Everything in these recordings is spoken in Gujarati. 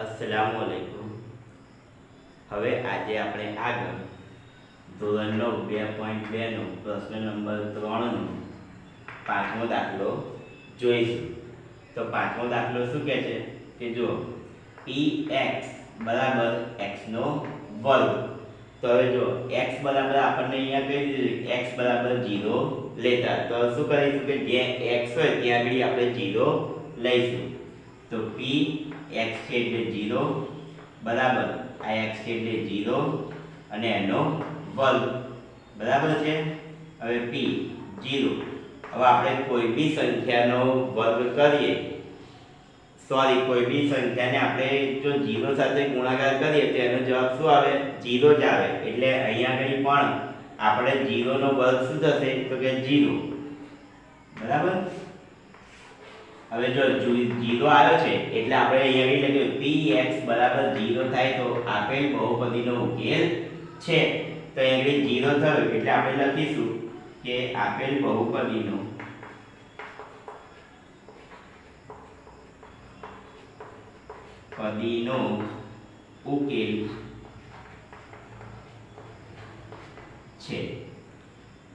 અસ્સલામુ અલૈકુમ. હવે આજે આપણે આગળ ધોરણ 9 2.2 નો પ્રશ્ન નંબર 3 નો પાંચમો દાખલો જોઈશું. તો પાંચમો દાખલો શું કહે છે કે જો px બરાબર x નો વર્ગ. તો હવે જો x બરાબર આપણને અહીંયા કહી દીધું x બરાબર 0 લેતા. તો શું કરીશું કે જે x હોય ત્યાં આગળ આપણે 0 લઈશું. તો p x છે એટલે 0 બરાબર આ x છે એટલે 0 અને એનો વર્ગ બરાબર છે. હવે p 0. હવે આપણે કોઈ બી સંખ્યાનો વર્ગ કરીએ, કોઈ બી સંખ્યાને આપણે જો 0 સાથે ગુણાકાર કરીએ તો એનો જવાબ શું આવે? 0 જ આવે. એટલે અહીંયા આગળ પણ આપણે 0 નો વર્ગ શું થશે તો કે 0 બરાબર. હવે જો 0 આવ્યો છે એટલે આપણે અહીંયા લખ્યું px બરાબર 0 થાય તો આપેલ બહુપદીનો ઉકેલ છે. તો અહીંયા 0 થયો એટલે આપણે લખીશું કે આપેલ બહુપદીનો ઉકેલ છે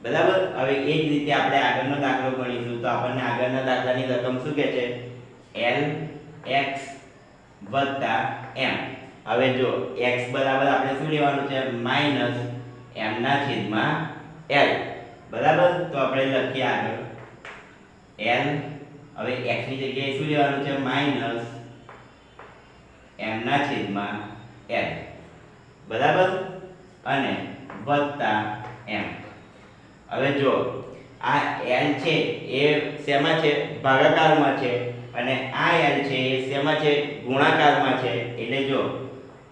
બરાબર. હવે એ જ રીતે આપણે આગળનો દાખલો ગણીશું. તો આપણને આગળના દાખલાની રકમ શું કહે છે? Lx + m. હવે જો x બરાબર આપણે શું લેવાનું છે? માઈનસ m ના છેદમાં l બરાબર. તો આપણે લખીએ આગળ l. હવે x ની જગ્યાએ શું લેવાનું છે? માઈનસ m ના છેદમાં l બરાબર અને વત્તા m. હવે જો આ l છે એ શેમાં છે? ભાગાકારમાં છે. અને આ l છે એ શેમાં છે? ગુણાકારમાં છે. એટલે જો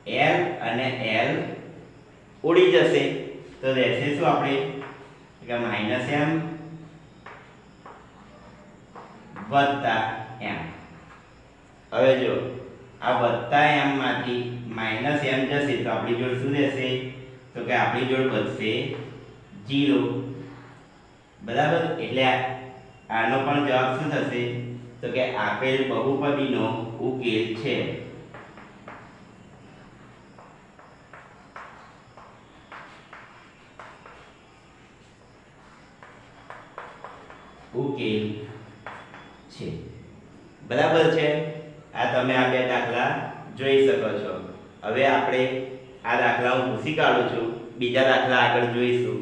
l અને l ઉડી જશે તો રહેશે શું આપણે કે -m વત્તા m. હવે જો આ વત્તા m માંથી -m જશે તો આપણી જોડ શું રહેશે? તો કે આપણી જોડ બચશે 0 બરાબર. એટલે આનો પણ જવાબ શું થશે તો કે આપેલ બહુપદીનો ઉકેલ છે. ઉકેલ છે બરાબર છે. આ તમે આ બે દાખલા જોઈ શકો છો. હવે આપણે આ દાખલા હું ભૂસી કાઢું છું. બીજા દાખલા આગળ જોઈશું.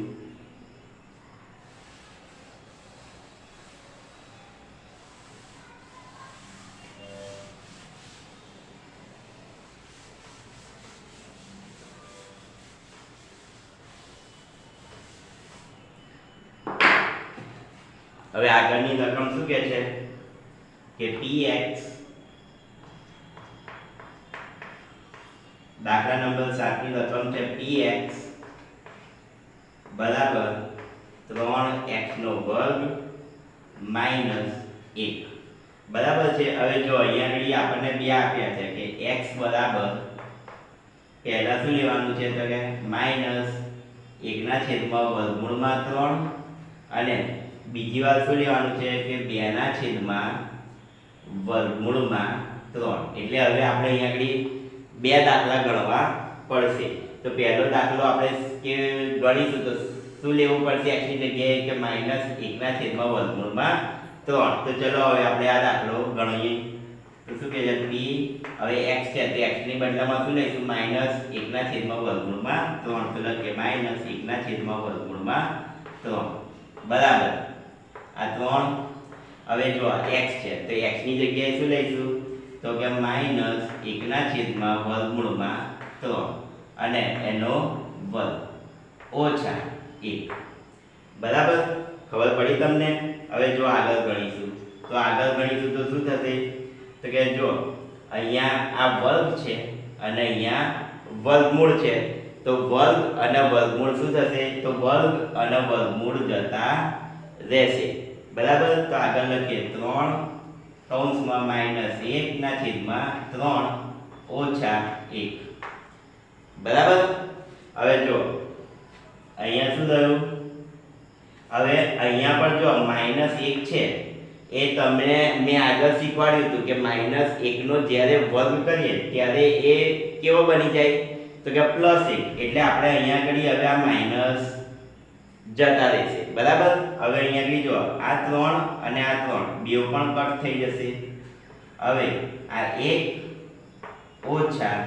હવે આગળની રકમ શું કહે છે કે px દાખલા નંબર 7 ની રકમ છે px બરાબર 3x નો વર્ગ -1 બરાબર છે. હવે જો અહીંયા આપણને બે આપ્યા છે કે x બરાબર પહેલા શું લેવાનું છે તો કે -1 ના છેદમાં વર્ગમૂળમાં 3 અને બીજી વાર શું લેવાનું છે કે 2 ના છેદમાં વર્ગમૂળમાં 3. એટલે હવે આપણે અહીંયા આગળ બે દાખલા ગણવા પડશે. તો પહેલો દાખલો આપણે કે ગણીશું તો શું લેવું પડશે? x ની જગ્યાએ કે -1 ના છેદમાં વર્ગમૂળમાં 3. તો ચલો હવે આપણે આ દાખલો ગણીએ. તો શું કહે છે p. હવે x છે તો x ની બદલામાં શું લઈશું? -1 ના છેદમાં વર્ગમૂળમાં 3. તો લખીએ -1 ના છેદમાં વર્ગમૂળમાં 3 બરાબર આ 3. હવે જો x છે તો x ની જગ્યાએ શું લઈશું તો કે -1 ના છેદમાં વર્ગમૂળમાં 3 અને એનો વર્ગ ઓછા 1 બરાબર. ખબર પડી તમને? હવે જો આગળ ગણીશું તો શું થશે તો કે જો અહીંયા આ વર્ગ છે અને અહીંયા વર્ગમૂળ છે. તો વર્ગ અને વર્ગમૂળ શું થશે? તો વર્ગ અને વર્ગમૂળ જતા રહેશે બરાબર. તો આગળ લખીએ 3 કૌંસમાં -1 ના છેદમાં 3 ઓછા 1 બરાબર. હવે જો અહીંયા શું થયું? હવે અહીંયા પણ જો -1 છે એ તમને મેં આગળ શીખવાડ્યું હતું કે -1 નો જ્યારે વર્ગ કરીએ ત્યારે એ કેવો બની જાય તો કે +1 એટલે આપણે અહીંયા આગળ હવે આ માઈનસ જતા રહેશે બરાબર। હવે અહીંયા આગળ જો આ 3 અને આ 3 બેવ પણ કટ થઈ જશે। હવે આ 1 ઓછા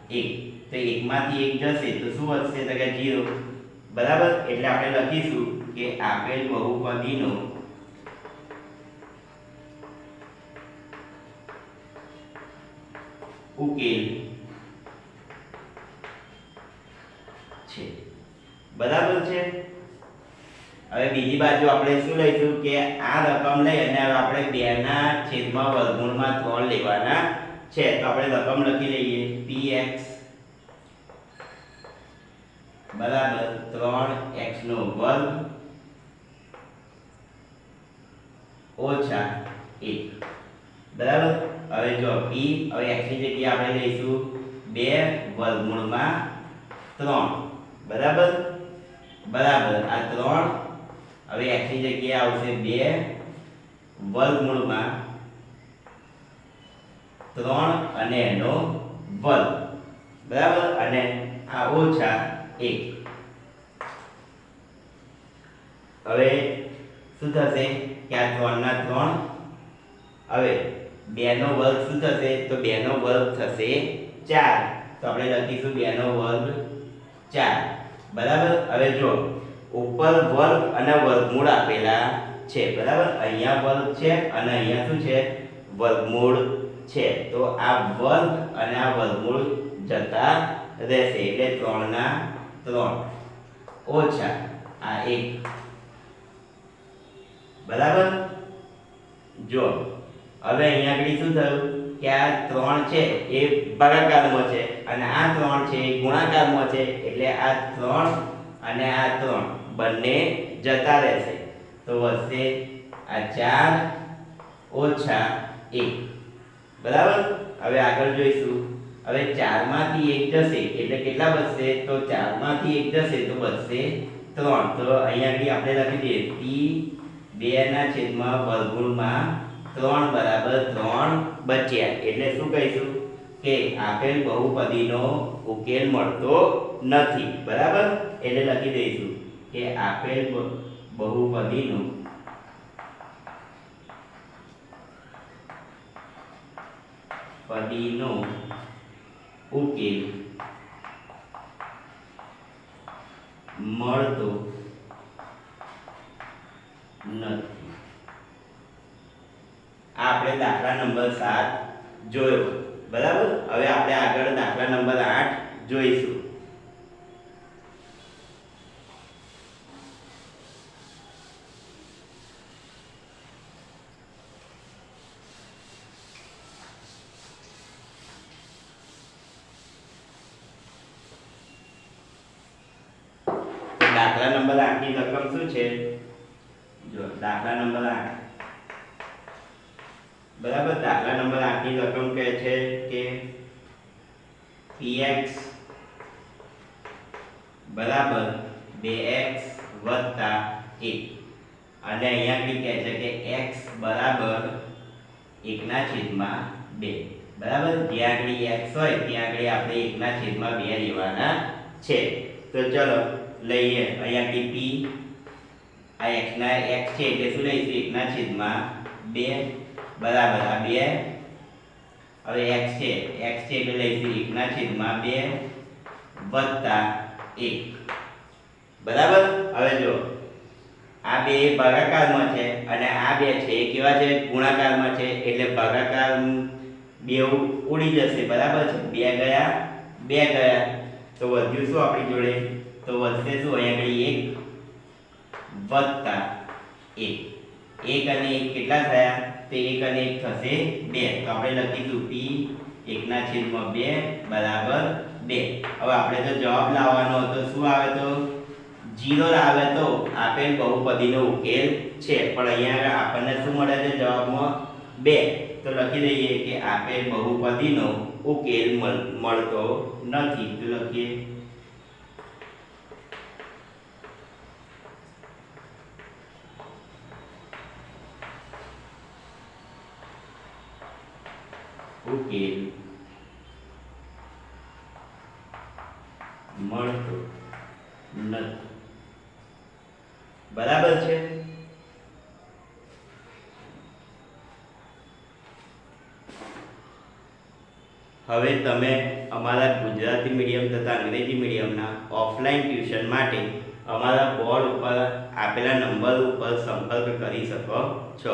1 તો 1 માંથી 1 જશે તો શું વધશે તો કે 0 બરાબર। એટલે આપણે લખીશું કે આપેલ બહુપદીનો ઉકેલ છે બરાબર છે। હવે બીજી બાજુ આપણે શું લઈશું કે આ રકમ લઈ અને હવે આપણે 2 ના છેદમાં વર્ગમૂળમાં 3 લેવાના છે તો આપણે રકમ લખી લઈએ px બરાબર 3x નો વર્ગ ઓછા 1 બરાબર। હવે જો p હવે x ની જગ્યાએ આપણે લઈશું 2 વર્ગમૂળમાં 3 બરાબર બરાબર આ 3 હવે x ની જગ્યાએ આવશે 2 વર્ગમૂળમાં 3 અને એનો વર્ગ બરાબર અને આ ઓછા 1 હવે શું થશે કે આ 3 ના 3 હવે 2 નો વર્ગ શું થશે તો 2 નો વર્ગ થશે 4 તો આપણે લખીશું 2 નો વર્ગ 4 બરાબર। હવે જો ઉપર વર્ગ અને વર્ગમૂળ આપેલા છે બરાબર અહીંયા વર્ગ છે અને અહીંયા શું છે વર્ગમૂળ છે તો આ વર્ગ અને આ વર્ગમૂળ જતા રહેશે એટલે 3 ના 3 ઓછા આ 1 બરાબર। જો હવે અહીંયા આગળ શું થયું કે આ 3 છે એ ભાગાકારમાં છે અને આ 3 છે એ ગુણાકારમાં છે એટલે આ 3 અને આ 3 બંને જતા રહેશે તો વધશે આ 4 ઓછા 1 બરાબર। હવે આગળ જોઈશું હવે 4 માંથી 1 જશે એટલે કેટલા બચશે તો 4 માંથી 1 જશે તો બચશે 3 તો અહીંયા આગળ આપણે લખી દઈએ p 2 ના છેદમાં વર્ગમૂળમાં 3 બરાબર 3 બચ્યા એટલે શું કહીશું કે આપેલ બહુપદીનો ઉકેલ મળતો નથી બરાબર। એટલે લખી દઈશું કે આપેલ બહુપદીનો ઉકેલ મળતો નથી। આ આપણે દાખલા નંબર 7 જોયો બરાબર। હવે આપણે આગળ દાખલા નંબર 8 જોઈશું। દાખલા નંબર 8 ની રકમ શું છે જો દાખલા નંબર 8 બરાબર। દાખલા નંબર 8 ની રકમ કહે છે કે px બરાબર 2x 1 અને અહીંયા આગળ કહે છે કે x બરાબર 1/2 બરાબર। જ્યાં આગળ x હોય ત્યાં આગળ આપણે 1/2 લેવાના છે તો ચલો લઈએ અહીંયા p આ x ના x છે એટલે શું લઈશું 1/2 બરાબર આ 2 હવે x છે એટલે લઈશું 1/2 વત્તા 1 બરાબર। હવે જો આ બે ભાગાકારમાં છે અને આ બે છે એ કેવા છે ગુણાકારમાં છે એટલે ભાગાકાર બેવ ઉડી જશે બરાબર છે 2 ગયા તો વધ્યું શું આપણી જોડે તો વધશે શું અહીંયા વત્તા 1 1 અને 1 કેટલા થયા તો 1 અને 1 થશે 2 તો આપણે લખીશું p 1/2 બરાબર 2। હવે આપણે તો જવાબ લાવવાનો હતો શું આવે તો 0 આવે તો આપેલ બહુપદીનો ઉકેલ છે પણ અહીંયા આપણને શું મળે છે જવાબમાં 2 તો લખી દઈએ કે આપેલ બહુપદીનો ઉકેલ મળતો નથી તો લખીએ ઉકેલ મળતો નથી. બરાબર છે. હવે તમે અમારા ગુજરાતી મીડિયમ તથા અંગ્રેજી મીડિયમના ઓફલાઈન ટ્યુશન માટે અમારા બોર્ડ ઉપર આપેલા નંબર ઉપર સંપર્ક કરી શકો છો.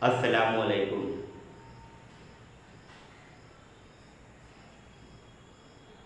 અસ્સલામુ અલૈકુમ.